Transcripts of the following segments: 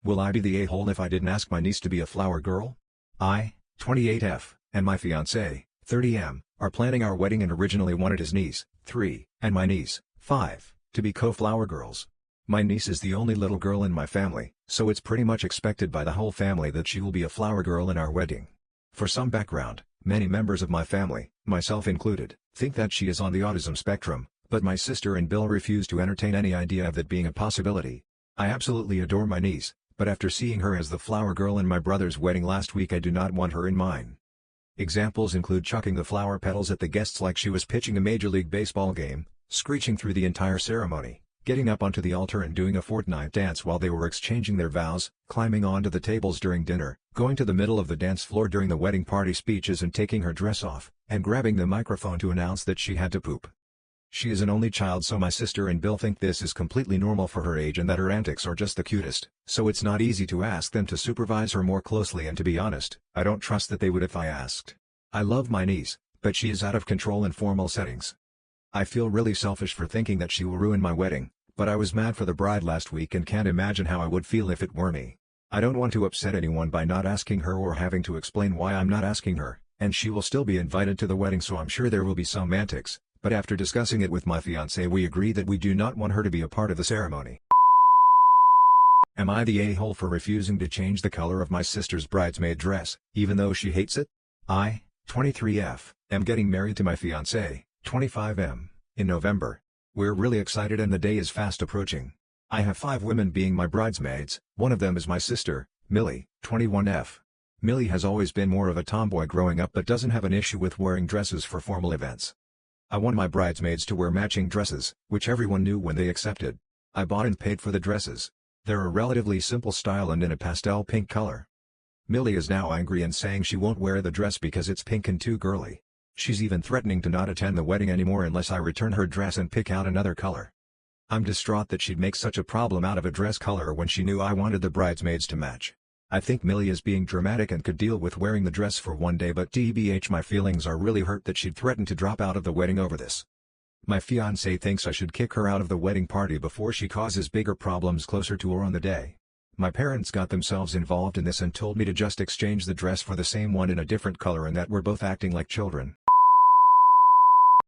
Will I be the a-hole if I didn't ask my niece to be a flower girl? I, 28F, and my fiancé, 30M, are planning our wedding and originally wanted his niece, 3, and my niece, 5, to be co-flower girls. My niece is the only little girl in my family, so it's pretty much expected by the whole family that she will be a flower girl in our wedding. For some background, many members of my family, myself included, think that she is on the autism spectrum, but my sister and Bill refuse to entertain any idea of that being a possibility. I absolutely adore my niece, but after seeing her as the flower girl in my brother's wedding last week, I do not want her in mine. Examples include chucking the flower petals at the guests like she was pitching a Major League Baseball game, screeching through the entire ceremony, getting up onto the altar and doing a Fortnite dance while they were exchanging their vows, climbing onto the tables during dinner, going to the middle of the dance floor during the wedding party speeches and taking her dress off, and grabbing the microphone to announce that she had to poop. She is an only child, so my sister and Bill think this is completely normal for her age and that her antics are just the cutest, so it's not easy to ask them to supervise her more closely, and to be honest, I don't trust that they would if I asked. I love my niece, but she is out of control in formal settings. I feel really selfish for thinking that she will ruin my wedding, but I was mad for the bride last week and can't imagine how I would feel if it were me. I don't want to upset anyone by not asking her or having to explain why I'm not asking her, and she will still be invited to the wedding, so I'm sure there will be some antics. But after discussing it with my fiancé, we agree that we do not want her to be a part of the ceremony. Am I the a-hole for refusing to change the color of my sister's bridesmaid dress, even though she hates it? I, 23F, am getting married to my fiancé, 25M, in November. We're really excited and the day is fast approaching. I have 5 women being my bridesmaids. One of them is my sister, Millie, 21F. Millie has always been more of a tomboy growing up but doesn't have an issue with wearing dresses for formal events. I want my bridesmaids to wear matching dresses, which everyone knew when they accepted. I bought and paid for the dresses. They're a relatively simple style and in a pastel pink color. Millie is now angry and saying she won't wear the dress because it's pink and too girly. She's even threatening to not attend the wedding anymore unless I return her dress and pick out another color. I'm distraught that she'd make such a problem out of a dress color when she knew I wanted the bridesmaids to match. I think Millie is being dramatic and could deal with wearing the dress for one day, but TBH, my feelings are really hurt that she'd threaten to drop out of the wedding over this. My fiancé thinks I should kick her out of the wedding party before she causes bigger problems closer to or on the day. My parents got themselves involved in this and told me to just exchange the dress for the same one in a different color and that we're both acting like children.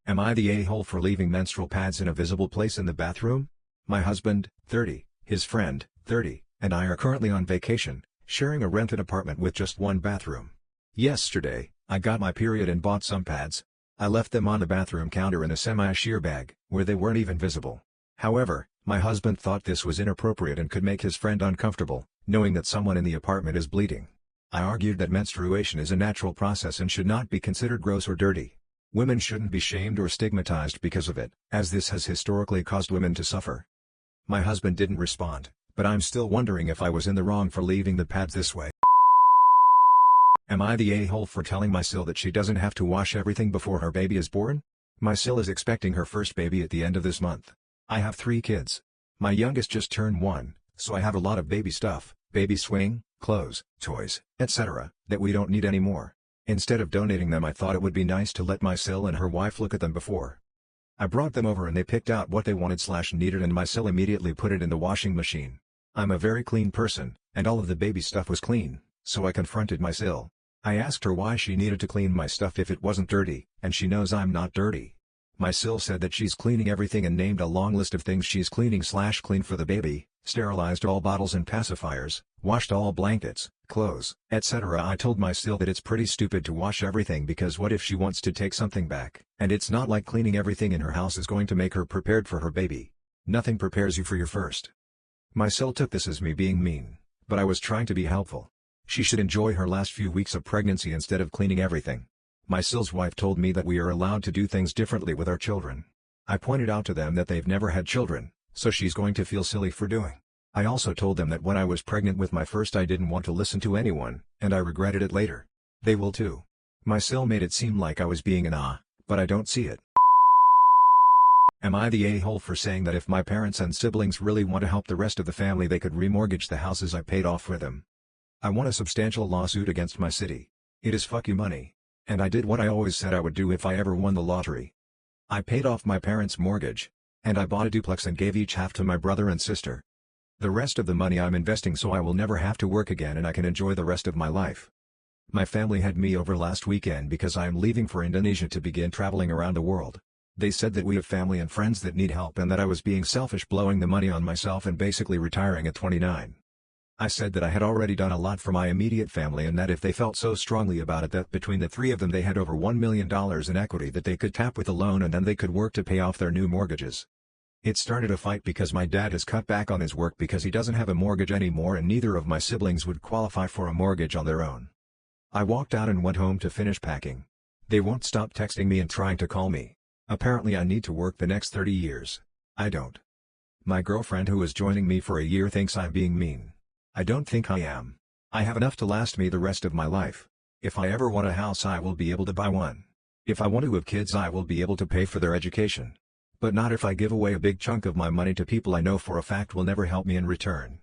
Am I the a-hole for leaving menstrual pads in a visible place in the bathroom? My husband, 30, his friend, 30, and I are currently on vacation, sharing a rented apartment with just one bathroom. Yesterday, I got my period and bought some pads. I left them on the bathroom counter in a semi-sheer bag, where they weren't even visible. However, my husband thought this was inappropriate and could make his friend uncomfortable, knowing that someone in the apartment is bleeding. I argued that menstruation is a natural process and should not be considered gross or dirty. Women shouldn't be shamed or stigmatized because of it, as this has historically caused women to suffer. My husband didn't respond, but I'm still wondering if I was in the wrong for leaving the pads this way. Am I the a-hole for telling my sil that she doesn't have to wash everything before her baby is born? My sil is expecting her first baby at the end of this month. I have 3 kids. My youngest just turned 1, so I have a lot of baby stuff, baby swing, clothes, toys, etc., that we don't need anymore. Instead of donating them, I thought it would be nice to let my sil and her wife look at them before. I brought them over and they picked out what they wanted/needed, and my sil immediately put it in the washing machine. I'm a very clean person, and all of the baby stuff was clean, so I confronted my sil. I asked her why she needed to clean my stuff if it wasn't dirty, and she knows I'm not dirty. My sil said that she's cleaning everything and named a long list of things she's cleaning/clean for the baby, sterilized all bottles and pacifiers, washed all blankets, clothes, etc. I told my sil that it's pretty stupid to wash everything because what if she wants to take something back, and it's not like cleaning everything in her house is going to make her prepared for her baby. Nothing prepares you for your first. My sil took this as me being mean, but I was trying to be helpful. She should enjoy her last few weeks of pregnancy instead of cleaning everything. My sil's wife told me that we are allowed to do things differently with our children. I pointed out to them that they've never had children, so she's going to feel silly for doing. I also told them that when I was pregnant with my first I didn't want to listen to anyone, and I regretted it later. They will too. My sil made it seem like I was being an but I don't see it. Am I the a-hole for saying that if my parents and siblings really want to help the rest of the family they could remortgage the houses I paid off for them? I won a substantial lawsuit against my city. It is fuck you money. And I did what I always said I would do if I ever won the lottery. I paid off my parents' mortgage. And I bought a duplex and gave each half to my brother and sister. The rest of the money I'm investing so I will never have to work again and I can enjoy the rest of my life. My family had me over last weekend because I am leaving for Indonesia to begin traveling around the world. They said that we have family and friends that need help and that I was being selfish blowing the money on myself and basically retiring at 29. I said that I had already done a lot for my immediate family and that if they felt so strongly about it that between the three of them they had over $1 million in equity that they could tap with a loan and then they could work to pay off their new mortgages. It started a fight because my dad has cut back on his work because he doesn't have a mortgage anymore and neither of my siblings would qualify for a mortgage on their own. I walked out and went home to finish packing. They won't stop texting me and trying to call me. Apparently I need to work the next 30 years. I don't. My girlfriend who is joining me for a year thinks I'm being mean. I don't think I am. I have enough to last me the rest of my life. If I ever want a house I will be able to buy one. If I want to have kids I will be able to pay for their education. But not if I give away a big chunk of my money to people I know for a fact will never help me in return.